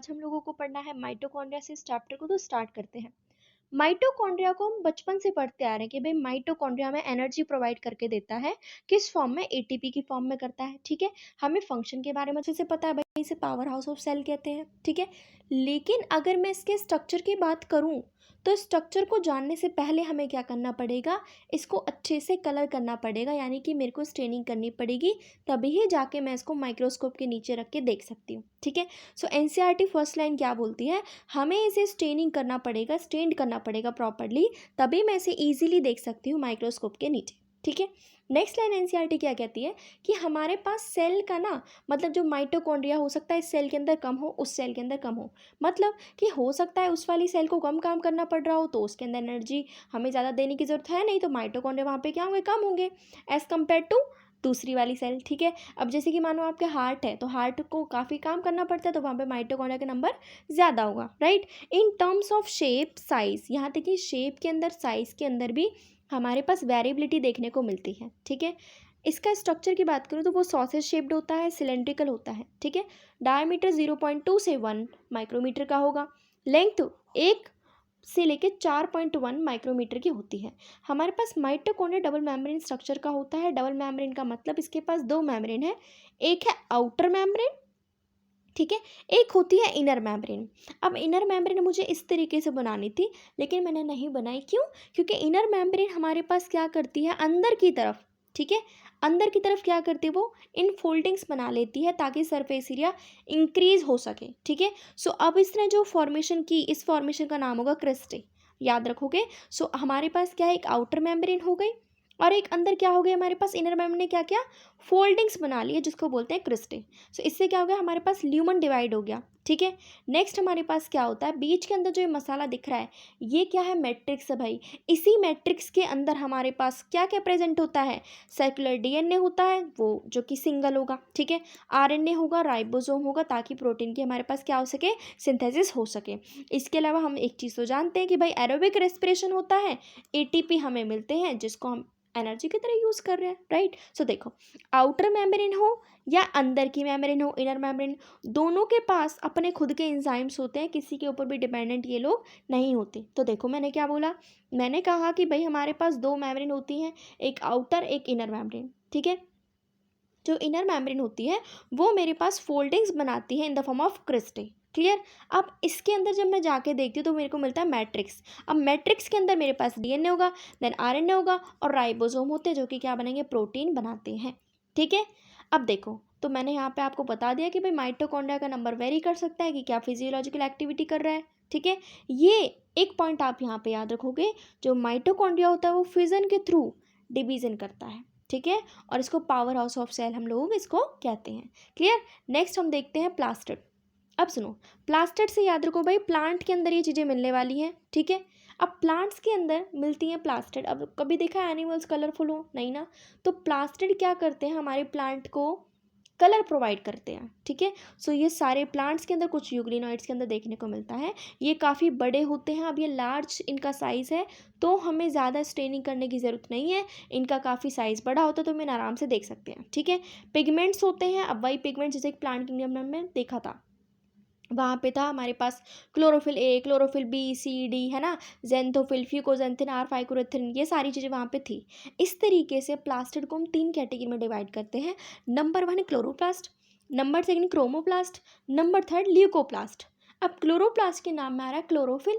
हम लोगों को पढ़ना है माइटोकॉन्ड्रिया से इस चैप्टर को, तो स्टार्ट करते हैं। माइटोकॉन्ड्रिया को हम बचपन से पढ़ते आ रहे हैं कि भाई माइटोकॉन्ड्रिया हमें एनर्जी प्रोवाइड करके देता है। किस फॉर्म में? एटीपी की फॉर्म में करता है। ठीक है, हमें फंक्शन के बारे में अच्छे से पता है, भाई इसे पावर हाउस ऑफ सेल कहते हैं। ठीक है, लेकिन अगर मैं इसके स्ट्रक्चर की बात करूं तो स्ट्रक्चर को जानने से पहले हमें क्या करना पड़ेगा, इसको अच्छे से कलर करना पड़ेगा, यानी कि मेरे को स्टेनिंग करनी पड़ेगी, तभी ही जाके मैं इसको माइक्रोस्कोप के नीचे रख के देख सकती हूँ। ठीक है, सो एनसीईआरटी फर्स्ट लाइन क्या बोलती है, हमें इसे स्टेनिंग करना पड़ेगा, स्टेंड करना पड़ेगा प्रॉपरली, तभी मैं इसे ईजिली देख सकती हूँ माइक्रोस्कोप के नीचे। ठीक है, नेक्स्ट लाइन एनसीईआरटी क्या कहती है कि हमारे पास सेल का ना, मतलब जो माइटोकॉन्ड्रिया हो सकता है इस सेल के अंदर कम हो, उस सेल के अंदर कम हो, मतलब कि हो सकता है उस वाली सेल को कम काम करना पड़ रहा हो तो उसके अंदर एनर्जी हमें ज़्यादा देने की ज़रूरत है नहीं, तो माइटोकॉन्ड्रिया वहाँ पे क्या होंगे, कम होंगे एज़ कम्पेयर टू दूसरी वाली सेल। ठीक है, अब जैसे कि मानो आपके हार्ट है तो हार्ट को काफ़ी काम करना पड़ता है, तो वहाँ पे माइटोकॉन्ड्रिया का नंबर ज़्यादा होगा। Right, in terms of shape size, यहाँ तक कि शेप के अंदर, साइज के अंदर भी हमारे पास वेरिएबिलिटी देखने को मिलती है। ठीक है, इसका स्ट्रक्चर की बात करूँ तो वो सॉसेज शेप्ड होता है, सिलेंड्रिकल होता है। ठीक है, डायमीटर 0.2 से 1 माइक्रोमीटर का होगा, लेंथ 1 से लेके 4.1 माइक्रोमीटर की होती है। हमारे पास माइटोकॉन्ड्रिया डबल मेम्ब्रेन स्ट्रक्चर का होता है। डबल मेम्ब्रेन का मतलब इसके पास दो मेम्ब्रेन है, एक है आउटर मेम्ब्रेन, ठीक है, एक होती है इनर मेम्ब्रेन। अब इनर मेम्ब्रेन मुझे इस तरीके से बनानी थी लेकिन मैंने नहीं बनाई, क्यों? क्योंकि इनर मेम्ब्रेन हमारे पास क्या करती है अंदर की तरफ, ठीक है, अंदर की तरफ क्या करती है वो इन फोल्डिंग्स बना लेती है ताकि सरफेस एरिया इंक्रीज हो सके। ठीक है, सो अब इसने जो फॉर्मेशन की, इस फॉर्मेशन का नाम होगा क्रिस्टे, याद रखोगे। सो हमारे पास क्या है, एक आउटर मेम्ब्रेन हो गई और एक अंदर क्या हो गया हमारे पास, इनर मेम्ब्रेन ने क्या किया, फोल्डिंग्स बना ली है जिसको बोलते हैं क्रिस्टे। सो इससे क्या हो गया, हमारे पास ल्यूमन डिवाइड हो गया। ठीक है, नेक्स्ट हमारे पास क्या होता है, बीच के अंदर जो ये मसाला दिख रहा है ये क्या है, मैट्रिक्स है भाई। इसी मैट्रिक्स के अंदर हमारे पास क्या क्या प्रेजेंट होता है, सर्कुलर डीएनए होता है वो जो कि सिंगल होगा। ठीक है, आरएनए होगा, राइबोसोम होगा, ताकि प्रोटीन की हमारे पास क्या हो सके, सिंथेसिस हो सके। इसके अलावा हम एक चीज़ तो जानते हैं कि भाई एरोबिक रेस्पिरेशन होता है, एटीपी हमें मिलते हैं जिसको हम एनर्जी की तरह यूज़ कर रहे हैं। राइट, सो देखो, आउटर मेम्ब्रेन हो या अंदर की मेम्ब्रेन हो, इनर मेम्ब्रेन, दोनों के पास अपने खुद के एंजाइम्स होते हैं, किसी के ऊपर भी डिपेंडेंट ये लोग नहीं होते। तो देखो मैंने क्या बोला, मैंने कहा कि भाई हमारे पास दो मेम्ब्रेन होती हैं, एक आउटर एक इनर मेम्ब्रेन। ठीक है, जो इनर मेम्ब्रेन होती है वो मेरे पास फोल्डिंग्स बनाती है in the form of cristae. Clear, अब इसके अंदर जब मैं जाके देखती हूँ तो मेरे को मिलता है मैट्रिक्स। अब मैट्रिक्स के अंदर मेरे पास डीएनए होगा, देन आरएनए होगा और राइबोसोम होते हैं जो कि क्या बनेंगे, प्रोटीन बनाते हैं। ठीक है, अब देखो, तो मैंने यहाँ पे आपको बता दिया कि भाई माइटोकॉन्ड्रिया का नंबर वेरी कर सकता है कि क्या फिजियोलॉजिकल एक्टिविटी कर रहा है। ठीक है, ये एक पॉइंट आप यहाँ पे याद रखोगे, जो माइटोकॉन्ड्रिया होता है वो फिजन के थ्रू डिवीजन करता है। ठीक है, और इसको पावर हाउस ऑफ सेल हम लोग इसको कहते हैं। क्लियर, नेक्स्ट हम देखते हैं प्लास्टिड। अब सुनो, प्लास्टिड से याद रखो भाई प्लांट के अंदर ये चीज़ें मिलने वाली हैं। ठीक है, अब प्लांट्स के अंदर मिलती हैं प्लास्टिड। अब कभी देखा है एनिमल्स कलरफुल हो, नहीं ना, तो प्लास्टिड क्या करते हैं, हमारे प्लांट को कलर प्रोवाइड करते हैं। ठीक है, सो ये सारे प्लांट्स के अंदर, कुछ यूग्लिनॉइड्स के अंदर देखने को मिलता है। ये काफ़ी बड़े होते हैं, अब ये लार्ज इनका साइज़ है तो हमें ज़्यादा स्टेनिंग करने की ज़रूरत नहीं है, इनका काफ़ी साइज़ बड़ा होता है तो हम आराम से देख सकते हैं। ठीक है, पिगमेंट्स होते हैं, अब वही पिगमेंट जैसे एक प्लांट किंगडम में देखा था, वहाँ पे था हमारे पास chlorophyll A, chlorophyll B, C, D, है ना, जेंथोफिल, फ्यूकोजेंथिन, आर फाइकोरेथिन, ये सारी चीज़ें वहाँ पे थी। इस तरीके से प्लास्टिड को हम तीन कैटेगरी में डिवाइड करते हैं। नंबर 1 है chloroplast, number 2 chromoplast, number 3 leucoplast. अब क्लोरोप्लास्ट के नाम में आ रहा है क्लोरोफिल,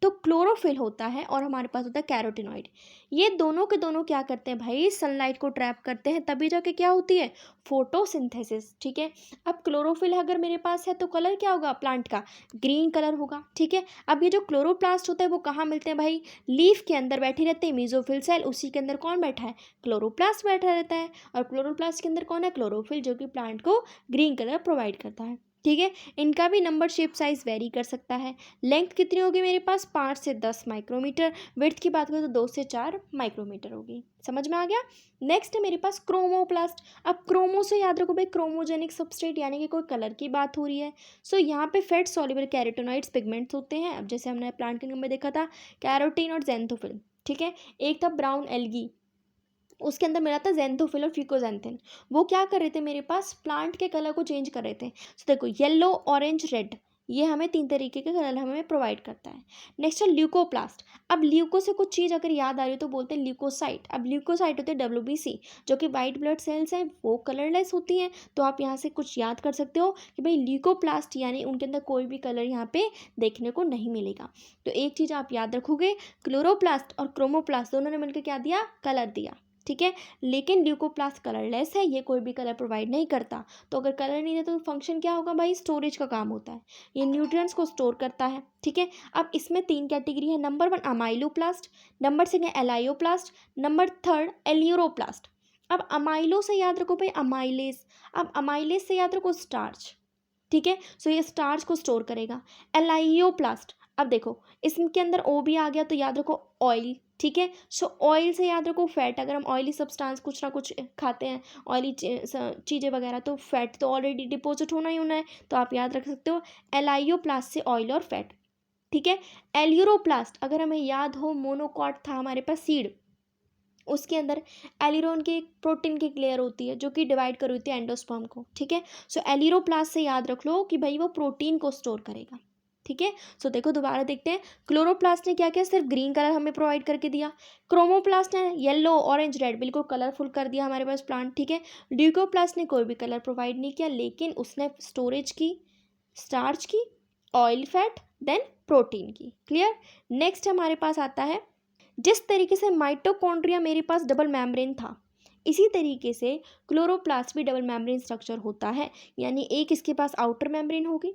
तो क्लोरोफिल होता है और हमारे पास होता है कैरोटिनॉइड। ये दोनों के दोनों क्या करते हैं भाई, सनलाइट को ट्रैप करते हैं, तभी जाके क्या होती है, फोटोसिंथेसिस। ठीक है, अब क्लोरोफिल अगर मेरे पास है तो कलर क्या होगा प्लांट का, ग्रीन कलर होगा। ठीक है, अब ये जो क्लोरोप्लास्ट होता है वो कहाँ मिलते हैं भाई, लीफ के अंदर बैठे रहते हैं, मीजोफिल सेल, उसी के अंदर कौन बैठा है, क्लोरोप्लास्ट बैठा रहता है, और क्लोरोप्लास्ट के अंदर कौन है, क्लोरोफिल, जो कि प्लांट को ग्रीन कलर प्रोवाइड करता है। ठीक है, इनका भी नंबर, शेप, साइज वेरी कर सकता है। लेंथ कितनी होगी मेरे पास, 5 से 10 माइक्रोमीटर। विड्थ की बात करें तो 2 से 4 माइक्रोमीटर होगी। समझ में आ गया। नेक्स्ट है मेरे पास क्रोमोप्लास्ट। अब क्रोमो से याद रखो भाई क्रोमोजेनिक सबस्ट्रेट, यानी कि कोई कलर की बात हो रही है। सो यहाँ पे फैट सॉल्युबल कैरोटिनॉइड्स पिगमेंट्स होते हैं। अब जैसे हमने प्लांट किंगडम में देखा था कैरोटीन और जेंथोफिल। ठीक है, एक था ब्राउन एल्गी, उसके अंदर मिला था ज़ेंथोफिल और फिकोज़ैंथिन। वो क्या कर रहे थे, मेरे पास प्लांट के कलर को चेंज कर रहे थे। सो देखो येलो, ऑरेंज, रेड, ये हमें 3 तरीके के कलर हमें प्रोवाइड करता है। नेक्स्ट है ल्यूकोप्लास्ट। अब ल्यूको से कुछ चीज़ अगर याद आ रही हो तो बोलते हैं ल्यूकोसाइट। अब ल्यूकोसाइट होते हैं WBC, जो कि वाइट ब्लड सेल्स हैं, वो कलरलेस होती हैं। तो आप यहाँ से कुछ याद कर सकते हो कि भाई ल्यूकोप्लास्ट यानी उनके अंदर कोई भी कलर यहाँ पे देखने को नहीं मिलेगा। तो एक चीज़ आप याद रखोगे, क्लोरोप्लास्ट और क्रोमोप्लास्ट दोनों ने मिलकर क्या दिया, कलर दिया, ठीक है। लेकिन ल्यूकोप्लास्ट कलरलेस है, ये कोई भी कलर प्रोवाइड नहीं करता। तो अगर कलर नहीं देता तो फंक्शन क्या होगा भाई, स्टोरेज का काम होता है, ये न्यूट्रिएंट्स को स्टोर करता है, ठीक है। अब इसमें 3 कैटेगरी है, number 1 amyloplast, number 2 elaioplast, number 3 aleuroplast. अब अमाइलो से याद रखो भाई अमाइलेज, अब अमाइलेज से याद रखो स्टार्च, ठीक है। सो ये स्टार्च को स्टोर करेगा। एलाइयोप्लास्ट, अब देखो इसके अंदर ओ भी आ गया तो याद रखो ऑयल, ठीक है। सो ऑयल से याद रखो फैट, अगर हम ऑयली सब्सटेंस कुछ ना कुछ खाते हैं, ऑयली चीज़ें वगैरह, तो फैट तो ऑलरेडी डिपोजिट होना ही होना है, तो आप याद रख सकते हो एलाइयोप्लास्ट से ऑयल और फैट, ठीक है। एल्यूरोप्लास्ट, अगर हमें याद हो मोनोकॉट था हमारे पास सीड, उसके अंदर एलिरोन की एक प्रोटीन की लेयर होती है जो कि डिवाइड कर होती है एंडोस्पर्म को, ठीक है। सो एलिरोप्लास्ट से याद रख लो कि भाई वो प्रोटीन को स्टोर करेगा, ठीक है। सो देखो दोबारा देखते हैं, क्लोरोप्लास्ट ने क्या किया, सिर्फ ग्रीन कलर हमें प्रोवाइड करके दिया। क्रोमोप्लास्ट ने येलो, ऑरेंज, रेड बिल्कुल कलरफुल कर दिया हमारे पास प्लांट, ठीक है। ल्यूकोप्लास्ट ने कोई भी कलर प्रोवाइड नहीं किया, लेकिन उसने स्टोरेज की, स्टार्च की, ऑयल, फैट, देन प्रोटीन की। क्लियर। नेक्स्ट हमारे पास आता है, जिस तरीके से माइटोकॉन्ड्रिया मेरे पास डबल मेम्ब्रेन था, इसी तरीके से क्लोरोप्लास्ट भी डबल मेम्ब्रेन स्ट्रक्चर होता है, यानी एक इसके पास आउटर मेम्ब्रेन होगी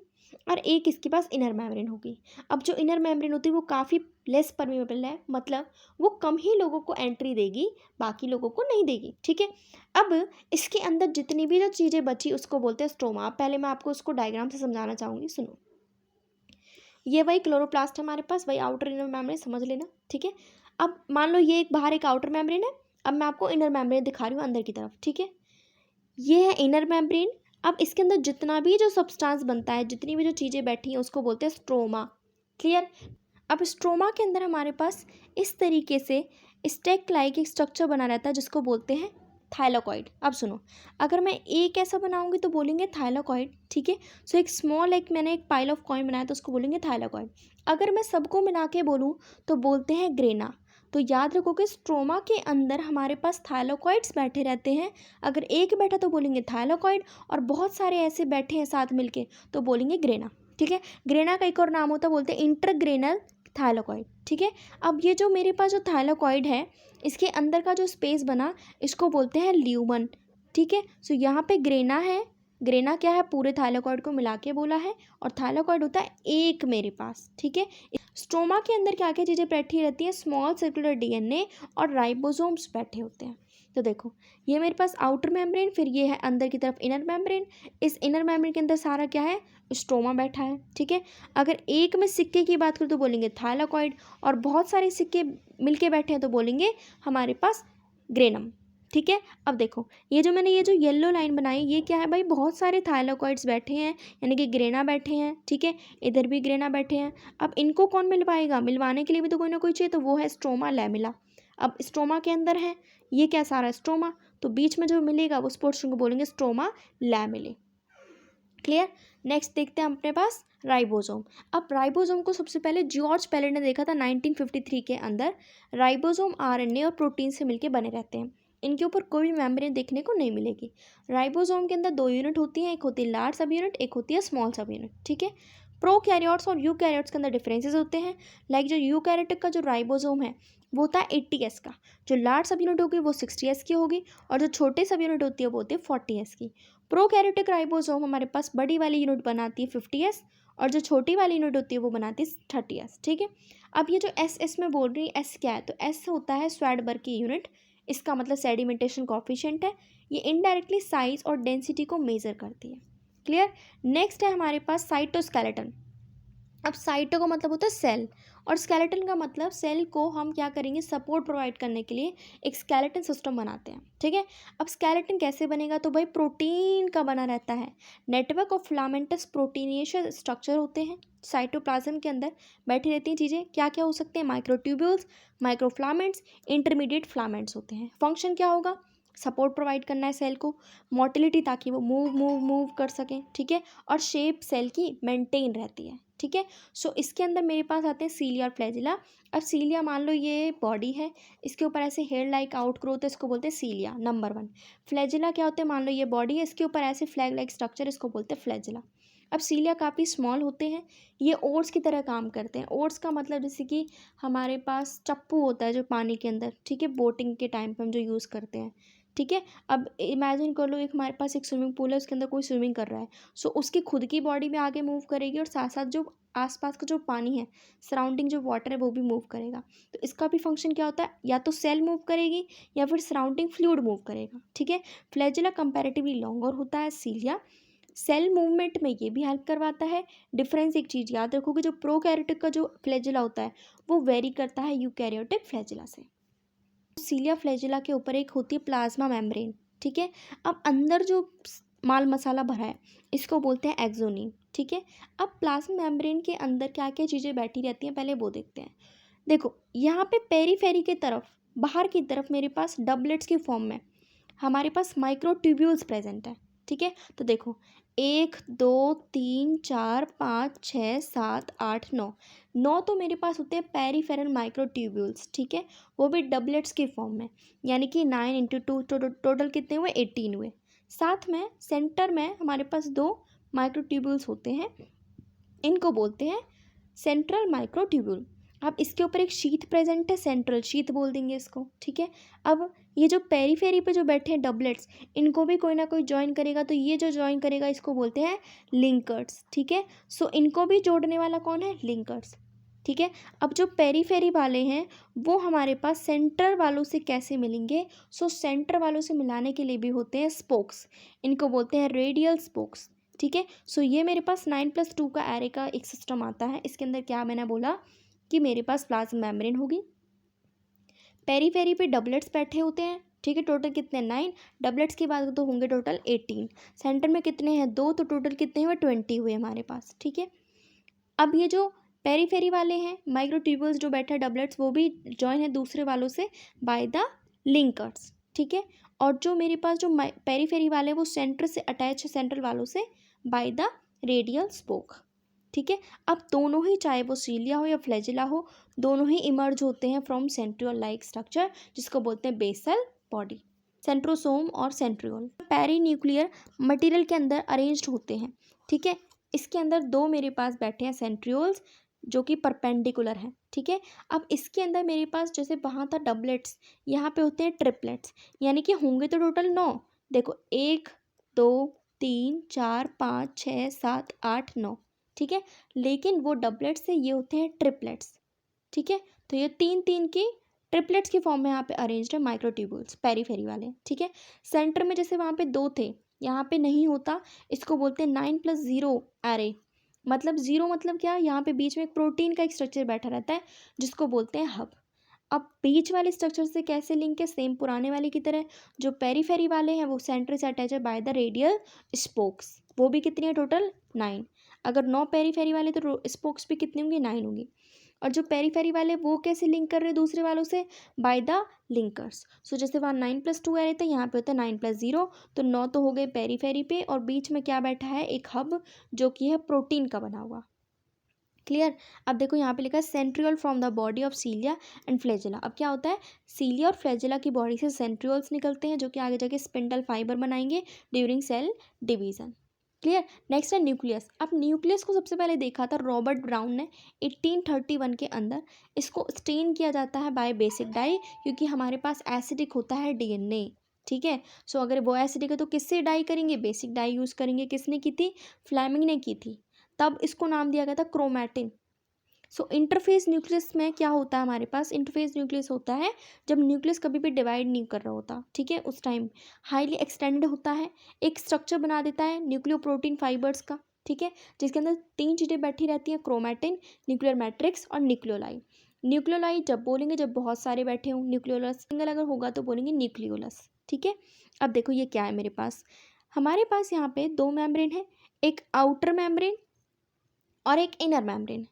और एक इसके पास इनर मेम्ब्रेन होगी। अब जो इनर मेम्ब्रेन होती है वो काफ़ी लेस परमेबल है, मतलब वो कम ही लोगों को एंट्री देगी, बाकी लोगों को नहीं देगी, ठीक है। अब इसके अंदर जितनी भी जो चीज़ें बची उसको बोलते हैं स्ट्रोमा। अब पहले मैं आपको उसको डायग्राम से समझाना चाहूँगी, सुनो। ये वही क्लोरोप्लास्ट हमारे पास, वही आउटर इनर मेम्ब्रेन, समझ लेना, ठीक है। अब मान लो ये एक बाहर एक आउटर मेम्ब्रेन है, अब मैं आपको इनर मेम्ब्रेन दिखा रही हूँ अंदर की तरफ, ठीक है। ये है इनर मेम्ब्रेन। अब इसके अंदर जितना भी जो सब्सटेंस बनता है, जितनी भी जो चीज़ें बैठी हैं, उसको बोलते हैं स्ट्रोमा। क्लियर। अब स्ट्रोमा के अंदर हमारे पास इस तरीके से स्टेक लाइक एक स्ट्रक्चर बना रहता है जिसको बोलते हैं थाइलाकॉइड। अब सुनो, अगर मैं एक ऐसा बनाऊंगी तो बोलेंगे थाइलाकॉइड, ठीक है। सो एक स्मॉल, एक मैंने एक पाइल ऑफ कॉइन बनाया तो उसको बोलेंगे थाइलाकॉइड। अगर मैं सबको मिला के बोलूँ तो बोलते हैं ग्रेना। तो याद रखो कि स्ट्रोमा के अंदर हमारे पास थाइलाकॉइड्स बैठे रहते हैं। अगर एक बैठा तो बोलेंगे थाइलाकॉइड, और बहुत सारे ऐसे बैठे हैं साथ मिलके तो बोलेंगे ग्रेना, ठीक है। ग्रेना का एक और नाम होता है, बोलते हैं इंटरग्रेनल थाइलाकॉइड, ठीक है। अब ये जो मेरे पास जो थाइलाकॉइड है, इसके अंदर का जो स्पेस बना, इसको बोलते हैं ल्यूमन, ठीक है। सो यहाँ पे ग्रेना है, ग्रेना क्या है, पूरे थाइलाकॉइड को मिला के बोला है, और थाइलाकॉइड होता है एक मेरे पास, ठीक है। स्ट्रोमा के अंदर क्या क्या चीज़ें बैठी रहती हैं, स्मॉल सर्कुलर DNA और राइबोसोम्स बैठे होते हैं। तो देखो ये मेरे पास आउटर मेम्ब्रेन, फिर ये है अंदर की तरफ इनर मेम्ब्रेन। इस इनर मेम्ब्रेन के अंदर सारा क्या है, स्ट्रोमा बैठा है, ठीक है। अगर एक में सिक्के की बात करूँ तो बोलेंगे थाइलाकॉइड, और बहुत सारे सिक्के मिलके बैठे हैं तो बोलेंगे हमारे पास ग्रेनम, ठीक है। अब देखो ये जो मैंने ये जो येलो लाइन बनाई, ये क्या है भाई, बहुत सारे थाइलाकॉइड्स बैठे हैं, यानी कि ग्रेना बैठे हैं, ठीक है। इधर भी ग्रेना बैठे हैं। अब इनको कौन मिलवाएगा, मिलवाने के लिए भी तो कोई ना कोई चाहिए, तो वो है स्ट्रोमा लैमेला। अब स्ट्रोमा के अंदर है ये क्या, सारा स्ट्रोमा, तो बीच में जो मिलेगा उस पोर्शन को बोलेंगे स्ट्रोमा लैमेले। क्लियर। नेक्स्ट देखते हैं अपने पास राइबोसोम। अब राइबोसोम को सबसे पहले जॉर्ज पेलेट ने देखा था 1953 के अंदर। राइबोसोम RNA और प्रोटीन से मिलकर बने रहते हैं, इनके ऊपर कोई भी मेम्ब्रेन देखने को नहीं मिलेगी। राइबोसोम के अंदर 2 यूनिट होती हैं, एक होती है लार्ज सब यूनिट, एक होती है स्मॉल सब यूनिट, ठीक है। प्रोकैरियोट्स और यूकैरियोट्स के अंदर डिफरेंसेस होते हैं। लाइक जो यूकैरियोटिक का जो राइबोसोम है वो होता है 80S का, जो लार्ज सब यूनिट होगी वो 60S की होगी, और जो छोटे सब यूनिट होती है वो होती है 40S की। प्रोकैरियोटिक राइबोसोम हमारे पास बड़ी वाली यूनिट बनाती है 50S, और जो छोटी वाली यूनिट होती है वो बनाती है 30S, ठीक है। अब ये जो SS में बोल रही है, S क्या है, तो S होता है स्वैडबर्ग की यूनिट, इसका मतलब सेडिमेंटेशन कोएफिशिएंट है। ये इनडायरेक्टली साइज और डेंसिटी को मेजर करती है। क्लियर। नेक्स्ट है हमारे पास साइटोस्केलेटन। अब साइटो का मतलब होता है सेल, और स्केलेटन का मतलब सेल को हम क्या करेंगे, सपोर्ट प्रोवाइड करने के लिए एक स्केलेटन सिस्टम बनाते हैं, ठीक है। अब स्केलेटन कैसे बनेगा, तो भाई प्रोटीन का बना रहता है। Network of filamentous proteinaceous structure होते हैं साइटोप्लाज्म के अंदर, बैठी रहती हैं चीज़ें। क्या क्या हो सकते हैं, माइक्रोट्यूब्यूल्स, माइक्रोफ्लामेंट्स, इंटरमीडिएट फ्लामेंट्स होते हैं। फंक्शन क्या होगा, सपोर्ट प्रोवाइड करना है सेल को, मोटिलिटी ताकि वो मूव मूव मूव कर सकें, ठीक है, और शेप सेल की मेंटेन रहती है, ठीक है। सो इसके अंदर मेरे पास आते हैं सीलिया और फ्लैजिला। अब सीलिया मान लो ये बॉडी है, इसके ऊपर ऐसे हेयर लाइक आउटग्रोथ है, इसको बोलते हैं सीलिया, नंबर 1। फ्लैजिला क्या होते हैं, मान लो ये बॉडी है, इसके ऊपर ऐसे फ्लैग लाइक स्ट्रक्चर, इसको बोलते हैं फ्लैजिला। अब सीलिया काफ़ी स्मॉल होते हैं, ये ओट्स की तरह काम करते हैं। ओट्स का मतलब जैसे कि हमारे पास चप्पू होता है जो पानी के अंदर, ठीक है, बोटिंग के टाइम पर हम जो यूज़ करते हैं, ठीक है। अब इमेजिन कर लो एक हमारे पास एक स्विमिंग पूल है, उसके अंदर कोई स्विमिंग कर रहा है, सो उसकी खुद की बॉडी भी आगे मूव करेगी और साथ साथ जो आसपास का जो पानी है, सराउंडिंग जो वाटर है, वो भी मूव करेगा। तो इसका भी फंक्शन क्या होता है, या तो सेल मूव करेगी या फिर सराउंडिंग फ्लूइड मूव करेगा, ठीक है। फ्लैजिला कंपैरेटिवली लॉन्गर होता है, सीलिया सेल मूवमेंट में ये भी हेल्प करवाता है। डिफरेंस एक चीज़ याद रखोगे, जो प्रोकैरियोटिक का जो फ्लैजिला होता है वो वेरी करता है यूकैरियोटिक फ्लैजिला से। सीलिया फ्लैजिला के ऊपर एक होती है प्लाज्मा मेम्ब्रेन, ठीक है। अब अंदर जो माल मसाला भरा है इसको बोलते हैं एक्सोनीम, ठीक है। अब प्लाज्मा मेम्ब्रेन के अंदर क्या क्या चीज़ें बैठी रहती हैं पहले वो देखते हैं। देखो यहाँ पे पेरीफेरी की तरफ, बाहर की तरफ मेरे पास डबलेट्स की फॉर्म में हमारे पास माइक्रोट्यूब्यूल्स प्रेजेंट है, ठीक है। तो देखो 1 2 3 4 5 6 7 8 9, 9 तो मेरे पास होते हैं पेरीफेरल माइक्रोट्यूब्यूल्स, ठीक है, वो भी डबलेट्स की फॉर्म में, यानी कि 9 × 2 टोटल कितने हुए, 18 हुए। साथ में सेंटर में हमारे पास 2 माइक्रोट्यूब्यूल्स होते हैं, इनको बोलते हैं सेंट्रल माइक्रोट्यूब्यूल। अब इसके ऊपर एक शीथ प्रेजेंट है, सेंट्रल शीथ बोल देंगे इसको, ठीक है। अब ये जो पेरीफेरी पे जो बैठे हैं डबलेट्स, इनको भी कोई ना कोई ज्वाइन करेगा, तो ये जो ज्वाइन करेगा इसको बोलते हैं लिंकर्स, ठीक है। सो इनको भी जोड़ने वाला कौन है, लिंकर्स, ठीक है। अब जो पेरीफेरी वाले हैं वो हमारे पास सेंटर वालों से कैसे मिलेंगे, सो सेंटर वालों से मिलाने के लिए भी होते हैं स्पोक्स, इनको बोलते हैं रेडियल स्पोक्स, ठीक है। सो ये मेरे पास 9+2 का एरे का एक सिस्टम आता है। इसके अंदर क्या मैंने बोला कि मेरे पास प्लाज्मा मेम्ब्रेन होगी, पेरीफेरी पे डबलेट्स बैठे होते हैं, ठीक है। टोटल कितने, 9, डबलेट्स की बात तो होंगे टोटल 18, सेंटर में कितने हैं, 2, तो टोटल कितने हुए, 20 हुए हमारे पास, ठीक है। अब ये जो पेरीफेरी वाले हैं माइक्रोट्यूब्यूल्स जो बैठे हैं डबलेट्स, वो भी जॉइन है दूसरे वालों से बाय द लिंकर्स, ठीक है। और जो मेरे पास जो पेरीफेरी वाले वो सेंटर से अटैच है सेंट्रल वालों से बाय द रेडियल स्पोक, ठीक है। अब दोनों ही, चाहे वो सीलिया हो या फ्लैजिला हो, दोनों ही इमर्ज होते हैं फ्रॉम सेंट्रियोल लाइक स्ट्रक्चर, जिसको बोलते हैं बेसल बॉडी, सेंट्रोसोम और सेंट्रियोल। पेरी न्यूक्लियर मटेरियल के अंदर अरेंज्ड होते हैं, ठीक है। इसके अंदर 2 मेरे पास बैठे हैं सेंट्रियोल्स जो कि परपेंडिकुलर हैं, ठीक है। अब इसके अंदर मेरे पास जैसे वहाँ था डबलेट्स, यहाँ पे होते हैं ट्रिपलेट्स, यानी कि होंगे तो टोटल 9। देखो 1 2 3 4 5 6 7 8 9, ठीक है। लेकिन वो डबलेट्स से ये होते हैं ट्रिपलेट्स, ठीक है। तो ये 3 3 की ट्रिपलेट्स की फॉर्म में यहाँ पे अरेंज्ड है माइक्रोट्यूब्यूल्स पेरीफेरी वाले, ठीक है। सेंटर में जैसे वहाँ पे 2 थे, यहाँ पे नहीं होता, इसको बोलते हैं 9+0 एरे। मतलब 0 मतलब क्या, यहाँ पे बीच में एक प्रोटीन का एक स्ट्रक्चर बैठा रहता है जिसको बोलते हैं हब। अब बीच वाले स्ट्रक्चर से कैसे लिंक है, सेम पुराने वाले की तरह, जो पेरीफेरी वाले हैं वो सेंटर से अटैच है बाय द रेडियल स्पोक्स, वो भी कितनी है टोटल 9। अगर 9 पेरीफेरी वाले तो स्पोक्स भी कितनी होंगी, 9 होंगी। और जो पेरीफेरी वाले वो कैसे लिंक कर रहे हैं दूसरे वालों से, बाय द लिंकर्स। सो जैसे वहाँ 9+2 आ रहे थे, यहाँ पे होता है 9+0, तो 9 तो हो गए पेरीफेरी पे, और बीच में क्या बैठा है, एक हब जो कि है प्रोटीन का बना हुआ, क्लियर। अब देखो यहाँ पे लिखा है centriole from the body of cilia and flagella. अब क्या होता है, सीलिया और फ्लैजिला की बॉडी से सेंट्रियोल्स निकलते हैं जो कि आगे जाके स्पिंडल फाइबर बनाएंगे during cell division, clear. Next है न्यूक्लियस। अब न्यूक्लियस को सबसे पहले देखा था रॉबर्ट ब्राउन ने 1831 के अंदर। इसको स्टेन किया जाता है बाय बेसिक डाई, क्योंकि हमारे पास एसिडिक होता है डीएनए, ठीक है। सो अगर वो एसिडिक है तो किससे डाई करेंगे, बेसिक डाई यूज़ करेंगे। किसने की थी, फ्लेमिंग ने की थी, तब इसको नाम दिया गया था क्रोमैटिन। सो इंटरफेस न्यूक्लियस में क्या होता है, हमारे पास इंटरफेस न्यूक्लियस होता है जब न्यूक्लियस कभी भी डिवाइड नहीं कर रहा होता, ठीक है, उस टाइम हाईली एक्सटेंडेड होता है, एक स्ट्रक्चर बना देता है न्यूक्लियोप्रोटीन फाइबर्स का, ठीक है, जिसके अंदर 3 चीज़ें बैठी रहती हैं, क्रोमैटिन, न्यूक्लियर मैट्रिक्स और न्यूक्लियोलाई। न्यूक्लियोलाई जब बोलेंगे जब बहुत सारे बैठे हों, न्यूक्लियोलस सिंगल अगर होगा तो बोलेंगे न्यूक्लियोलस। ठीक है, अब देखो ये क्या है मेरे पास, हमारे पास यहाँ पे 2 मेम्ब्रेन है, एक आउटर मेम्ब्रेन और एक इनर मेम्ब्रेन।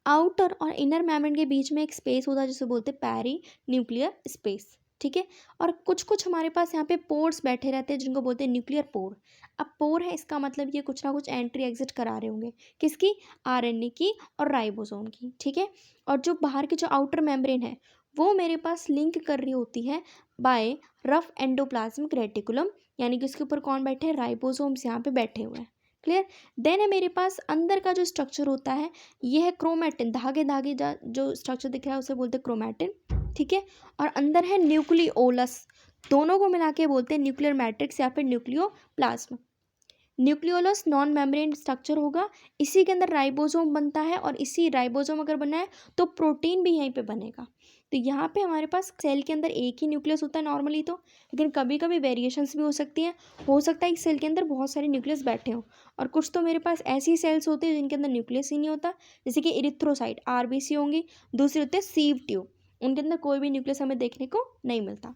आउटर और इनर मेम्ब्रेन के बीच में एक स्पेस होता है जिसे बोलते हैं पेरी न्यूक्लियर स्पेस। ठीक है, और कुछ कुछ हमारे पास यहाँ पे पोर्स बैठे रहते हैं जिनको बोलते हैं न्यूक्लियर पोर। अब पोर है इसका मतलब ये कुछ ना कुछ एंट्री एग्जिट करा रहे होंगे, किसकी, आरएनए की और राइबोसोम की। ठीक है, और जो बाहर की जो आउटर मेम्ब्रेन है वो मेरे पास लिंक कर रही होती है बाय रफ एंडोप्लाज्मिक रेटिकुलम, यानी कि उसके ऊपर कौन बैठे हैं, राइबोसोम्स यहाँ पे बैठे हुए हैं। क्लियर। देन है मेरे पास अंदर का जो स्ट्रक्चर होता है ये है क्रोमैटिन, धागे धागे जो स्ट्रक्चर दिख रहा है उसे बोलते हैं क्रोमैटिन। ठीक है, और अंदर है न्यूक्लियोलस, दोनों को मिला के बोलते हैं न्यूक्लियर मैट्रिक्स या फिर nucleoplasm. Nucleolus non membrane structure होगा, इसी के अंदर राइबोसोम बनता है और इसी राइबोसोम अगर बना है तो प्रोटीन भी यहीं पे बनेगा। तो यहाँ पे हमारे पास सेल के अंदर एक ही न्यूक्लियस होता है नॉर्मली तो, लेकिन कभी कभी वेरिएशंस भी हो सकती हैं। हो सकता है इस सेल के अंदर बहुत सारे न्यूक्लियस बैठे हों, और कुछ तो मेरे पास ऐसी सेल्स होती है जिनके अंदर न्यूक्लियस ही नहीं होता, जैसे कि इरिथ्रोसाइट आरबीसी होंगी, दूसरी होती है सीव ट्यूब, उनके अंदर कोई भी न्यूक्लियस हमें देखने को नहीं मिलता।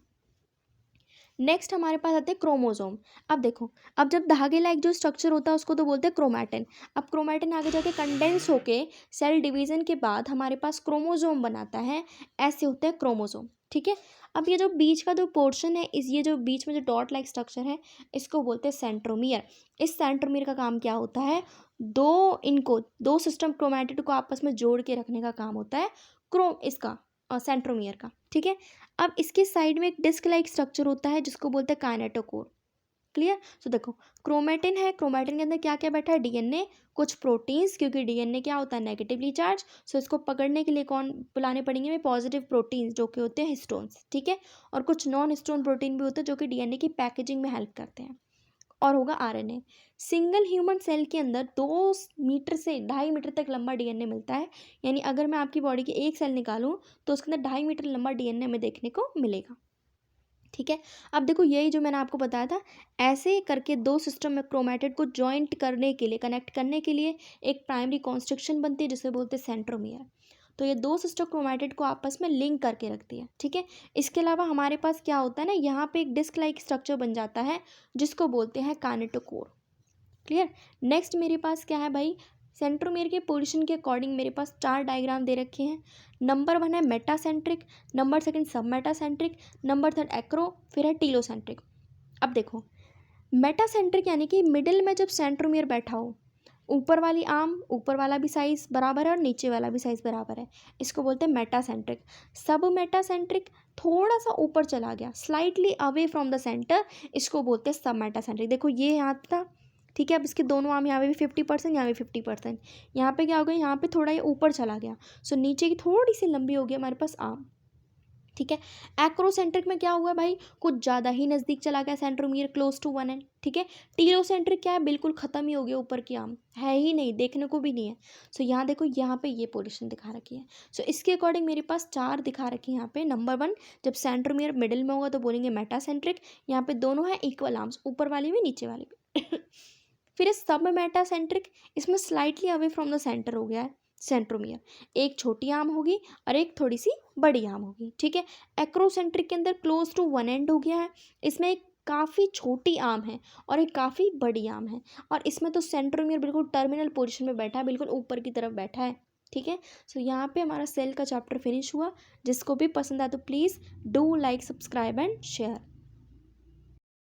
नेक्स्ट हमारे पास आते हैं क्रोमोसोम। अब देखो, अब जब धागे लाइक जो स्ट्रक्चर होता है उसको तो बोलते हैं क्रोमैटिन। अब क्रोमैटिन आगे जाके कंडेंस होके सेल डिवीजन के बाद हमारे पास क्रोमोसोम बनाता है, ऐसे होते हैं क्रोमोसोम। ठीक है, अब ये जो बीच का जो पोर्शन है, इस ये जो बीच में जो डॉट लाइक स्ट्रक्चर है इसको बोलते हैं सेंट्रोमियर। इस सेंट्रोमियर का काम क्या होता है, दो सिस्टम क्रोमैटिड को आपस में जोड़ के रखने का काम होता है इसका सेंट्रोमियर का। ठीक है, अब इसके साइड में एक डिस्क लाइक स्ट्रक्चर होता है जिसको बोलते हैं काइनेटोकोर। क्लियर। तो देखो क्रोमैटिन है, क्रोमैटिन के अंदर क्या क्या बैठा है, डीएनए, कुछ प्रोटीन्स, क्योंकि डीएनए क्या होता है, नेगेटिवली चार्ज, सो इसको पकड़ने के लिए कौन बुलाने पड़ेंगे हमें, पॉजिटिव प्रोटीन्स जो कि होते हैं हिस्टोन्स। ठीक है, और कुछ नॉन हिस्टोन प्रोटीन भी होते हैं जो कि डीएनए की पैकेजिंग में हेल्प करते हैं। और होगा आरएनए। सिंगल ह्यूमन सेल के अंदर 2 मीटर से 2.5 मीटर तक लंबा डीएनए मिलता है, यानी अगर मैं आपकी बॉडी की एक सेल निकालूं तो उसके अंदर 2.5 मीटर लंबा डीएनए हमें देखने को मिलेगा। ठीक है, अब देखो यही जो मैंने आपको बताया था, ऐसे करके 2 सिस्टम में क्रोमैटिड को जॉइंट करने के लिए, कनेक्ट करने के लिए एक प्राइमरी कॉन्स्ट्रक्शन बनती है जिसे बोलते हैं सेंट्रोमियर। तो ये 2 सिस्टर क्रोमैटिड को आपस में लिंक करके रखती है। ठीक है, इसके अलावा हमारे पास क्या होता है ना, यहाँ पे एक डिस्क लाइक स्ट्रक्चर बन जाता है जिसको बोलते हैं काइनेटोकोर। क्लियर। नेक्स्ट मेरे पास क्या है भाई, सेंट्रोमियर के पोजीशन के अकॉर्डिंग मेरे पास 4 डायग्राम दे रखे हैं। नंबर 1 है मेटासेंट्रिक, नंबर 2 सब मेटासेंट्रिक, नंबर 3 एक्रो, फिर है टीलोसेंट्रिक। अब देखो मेटासेंट्रिक यानी कि मिडिल में जब सेंट्रोमियर बैठा हो, ऊपर वाली आर्म, ऊपर वाला भी साइज बराबर है और नीचे वाला भी साइज बराबर है, इसको बोलते हैं मेटासेंट्रिक। सब मेटासेंट्रिक थोड़ा सा ऊपर चला गया, slightly away from the centre, इसको बोलते हैं सब मेटासेंट्रिक। देखो ये यहाँ था, ठीक है, अब इसके दोनों आर्म यहाँ पे भी 50%, यहाँ भी 50%, यहाँ पे क्या हो गया, यहाँ पे थोड़ा ये ऊपर चला गया, सो नीचे की थोड़ी सी लंबी हो गई हमारे पास आर्म। ठीक है, एक्रोसेंट्रिक में क्या हुआ भाई, कुछ ज़्यादा ही नज़दीक चला गया सेंट्रोमियर, क्लोज टू 1 एंड। ठीक है, टीलोसेंट्रिक क्या है, बिल्कुल ख़त्म ही हो गया, ऊपर की आर्म है ही नहीं, देखने को भी नहीं है। सो यहाँ देखो, यहाँ पे ये पोजीशन दिखा रखी है। सो इसके अकॉर्डिंग मेरे पास 4 दिखा रखी है यहाँ पे। नंबर 1, जब सेंट्रोमियर मिडिल में होगा तो बोलेंगे मेटासेंट्रिक, यहाँ पे दोनों है इक्वल आर्म्स, ऊपर वाली भी नीचे वाली भी। फिर सब मेटासेंट्रिक, इसमें slightly away from the centre हो गया है सेंट्रोमियर, एक छोटी आर्म होगी और एक थोड़ी सी बड़ी आर्म होगी। ठीक है, एक्रोसेंट्रिक के अंदर क्लोज टू 1 एंड हो गया है, इसमें एक काफ़ी छोटी आर्म है और एक काफ़ी बड़ी आर्म है, और इसमें तो सेंट्रोमियर बिल्कुल टर्मिनल पोजीशन में बैठा है, बिल्कुल ऊपर की तरफ बैठा है। ठीक है, सो यहाँ पे हमारा सेल का चैप्टर फिनिश हुआ। जिसको भी पसंद आए तो please do like, subscribe and share.